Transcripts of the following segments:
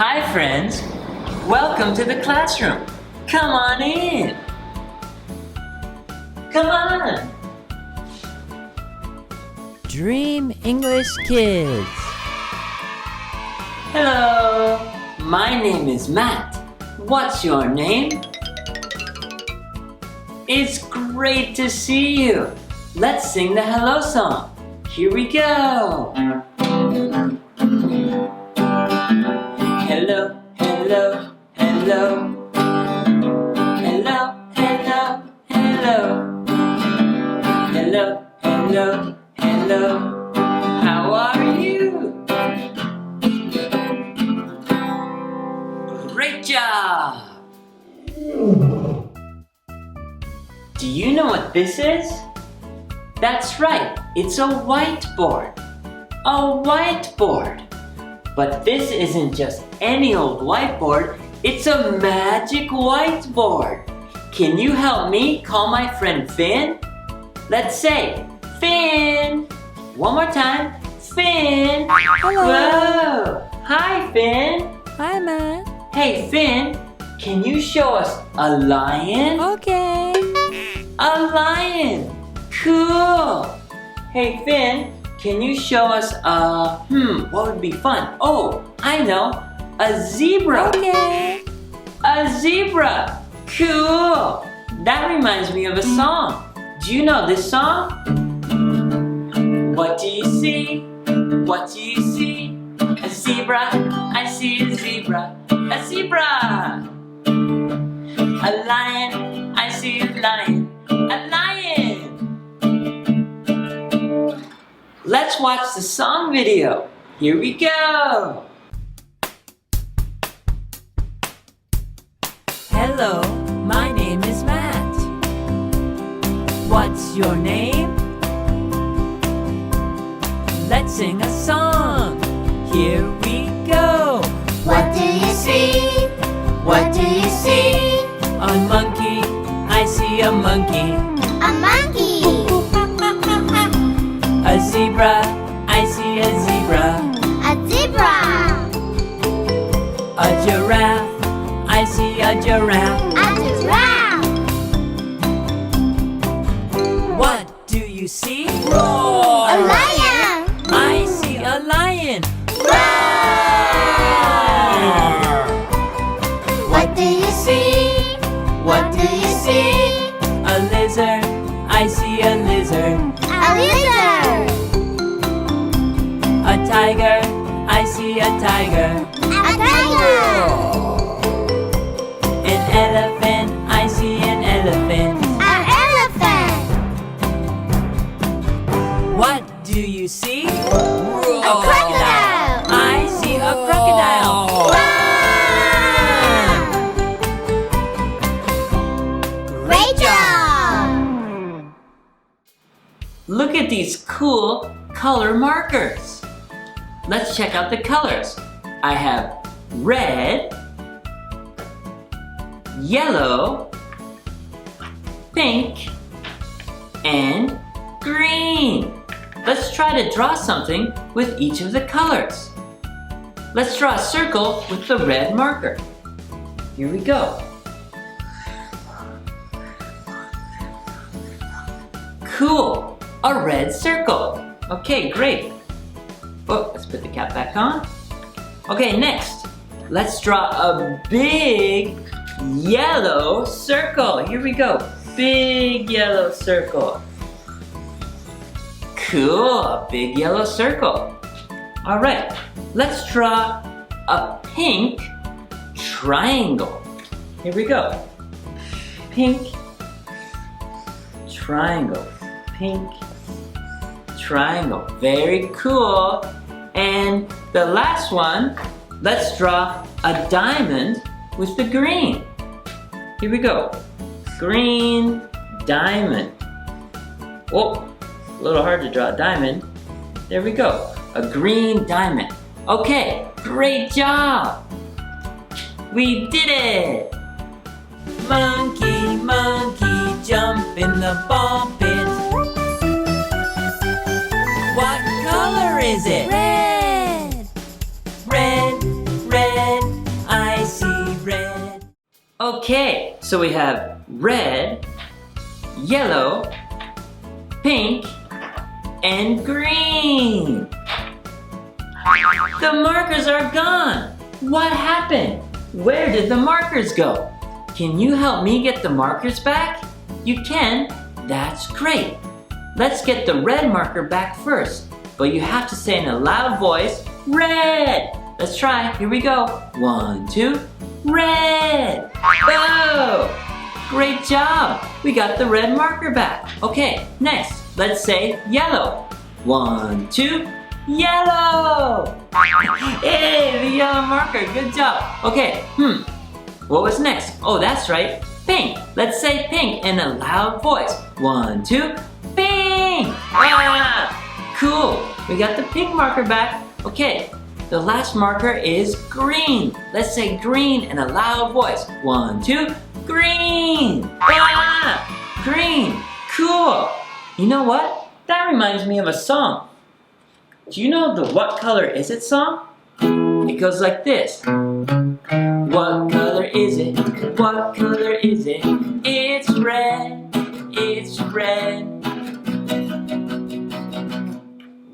Hi friends, welcome to the classroom. Come on in. Come on. Dream English Kids. Hello, my name is Matt. What's your name? It's great to see you. Let's sing the hello song. Here we go. Hello, hello, hello. Hello, hello, hello. Hello, hello, hello. How are you? Great job! Do you know what this is? That's right, it's a whiteboard. A whiteboard. But this isn't just any old whiteboard, it's a magic whiteboard. Can you help me call my friend Finn? Let's say, Finn! One more time, Finn! Hello! Whoa! Hi, Finn! Hi, Matt. Hey, Finn, can you show us a lion? Okay. A lion! Cool! Hey, Finn, can you show us what would be fun? Oh, I know! A zebra! Okay. A zebra! Cool! That reminds me of a song. Do you know this song? What do you see? What do you see? A zebra, I see a zebra. A zebra! A lion, I see a lion. A lion! Let's watch the song video. Here we go! Hello, my name is Matt. What's your name? Let's sing a song. Here we go. What do you see? What do you see? A monkey, I see a monkey. A monkey. A zebra, I see a zebra. A zebra. A giraffe, I see a giraffe. A giraffe. What do you see? A lion. I see a lion. What do you see? What do you see? A lizard, I see a lizard. A lizard. A tiger, I see a tiger. A tiger. An elephant, I see an elephant. An elephant. What do you see? A crocodile. I see a crocodile. Great job. Look at these cool color markers. Let's check out the colors. I have red, yellow, pink, and green. Let's try to draw something with each of the colors. Let's draw a circle with the red marker. Here we go. Cool, a red circle. Okay, great. Oh, let's put the cap back on. Okay, next, let's draw a big yellow circle. Here we go, big yellow circle. Cool, a big yellow circle. All right, let's draw a pink triangle. Here we go, pink triangle, pink triangle. Very cool. And the last one, let's draw a diamond with the green. Here we go. Green diamond. Oh, a little hard to draw a diamond. There we go. A green diamond. Okay, great job. We did it. Monkey, monkey, jump in the ball pit. What color is it? Red. Red, red, Okay, so we have red, yellow, pink, and green. The markers are gone. What happened? Where did the markers go? Can you help me get the markers back? You can? That's great. Let's get the red marker back first, but you have to say in a loud voice, red. Let's try. Here we go. 1, 2, red. Oh, great job. We got the red marker back. Okay, next, let's say yellow. 1, 2, yellow. Hey, the yellow marker. Good job. Okay, what was next? Oh, that's right. Pink. Let's say pink in a loud voice. 1, 2, pink. Ah, cool. We got the pink marker back. Okay, the last marker is green. Let's say green in a loud voice. 1, 2, green. Ah, green. Cool. You know what? That reminds me of a song. Do you know the What Color Is It song? It goes like this. What color is it? What color is it? It's red. It's red.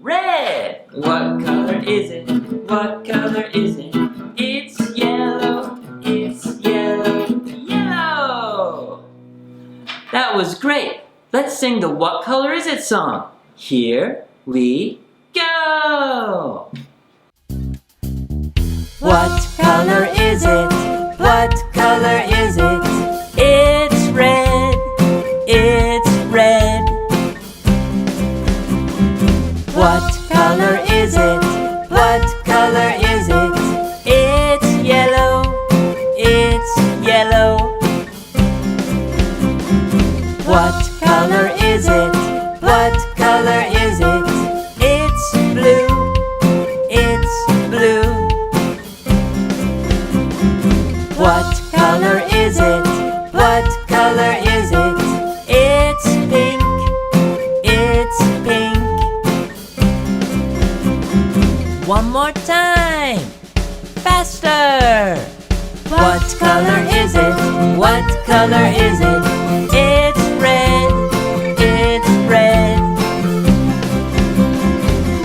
Red! What color is it? What color is it? It's yellow. It's yellow. Yellow! That was great. Let's sing the What Color Is It song. Here we go! What color is it? What color is it? It's red. It's red. What color is it? What color is it? It's yellow. It's yellow. What color is it? What color is it? It's blue. It's blue. What color is it? What color is it? It's pink. It's pink. One more time. Faster. What color is it? What color is it? It's red. It's red.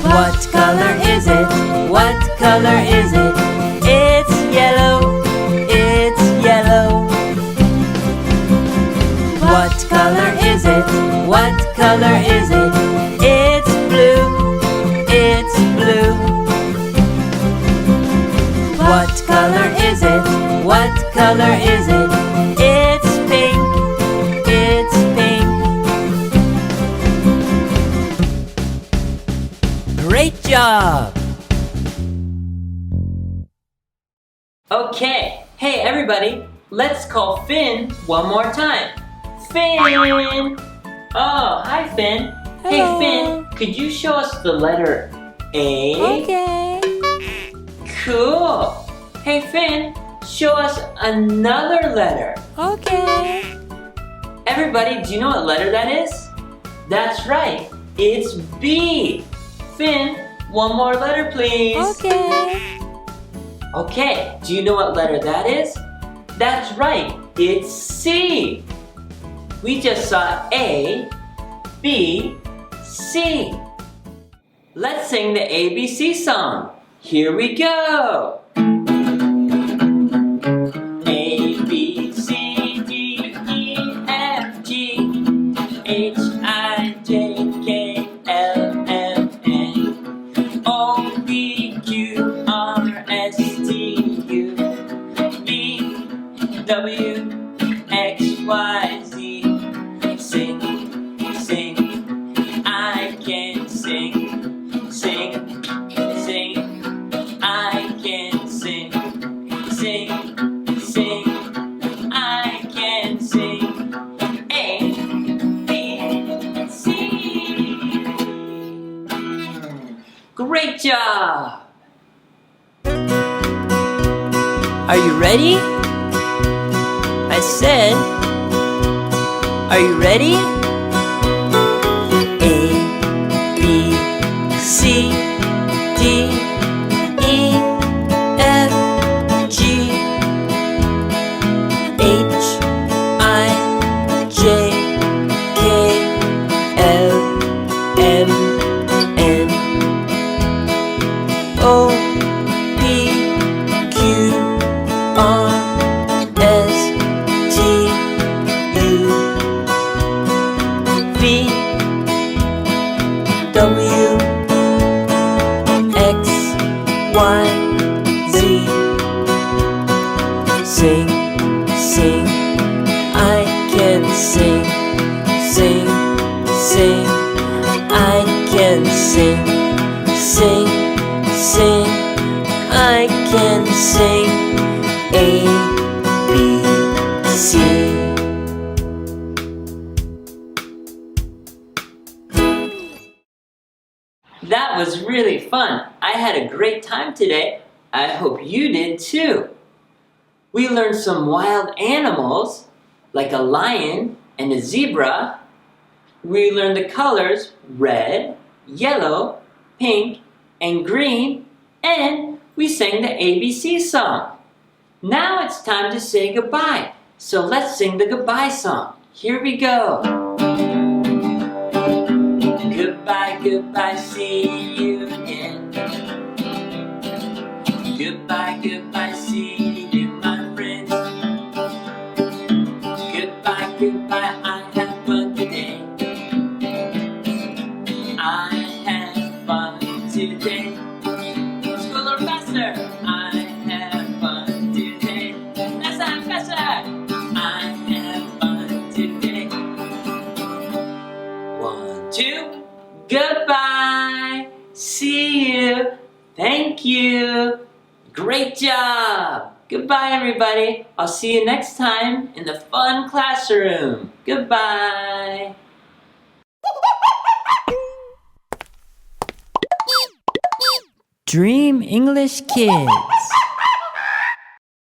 What color is it? What color is it? It's yellow. It's yellow. What color is it? What color is it? It's blue. It's blue. What color is it? What color is it? It's pink. It's pink. Great job! Okay, hey everybody, let's call Finn one more time. Finn! Oh, hi Finn. Hey Hello. Finn, could you show us the letter A? Okay. Cool. Hey Finn, show us another letter. Okay. Everybody, do you know what letter that is? That's right, it's B. Finn, one more letter please. Okay. Okay, do you know what letter that is? That's right, it's C. We just saw A, B, C. Let's sing the ABC song. Here we go. A, B, C, D, E, F, G, H, I, J, K, L, M, N, O, P, Q, R, S, T, U, V, W, X, Y, Z. Sing, sing, I can sing, sing, sing, I can sing, sing, sing, I can sing. A, B, C. Great job! Are you ready? I said, are you ready? A, B, C, D, E, F, G, H, Y, Z. Sing, sing, I can sing, sing, sing, I can sing, sing, sing, I can sing. A, B, C. That was really fun. I had a great time today. I hope you did too. We learned some wild animals, like a lion and a zebra. We learned the colors red, yellow, pink, and green, and we sang the ABC song. Now it's time to say goodbye, so let's sing the goodbye song. Here we go. Goodbye, goodbye, see you again. Goodbye, goodbye, see you, my friends. Goodbye, goodbye, I had fun today. I had fun today. Let's go a little faster. I had fun today. Faster, faster. I had fun today. 1, 2. Goodbye. See you. Thank you. Great job. Goodbye, everybody. I'll see you next time in the fun classroom. Goodbye. Dream English Kids.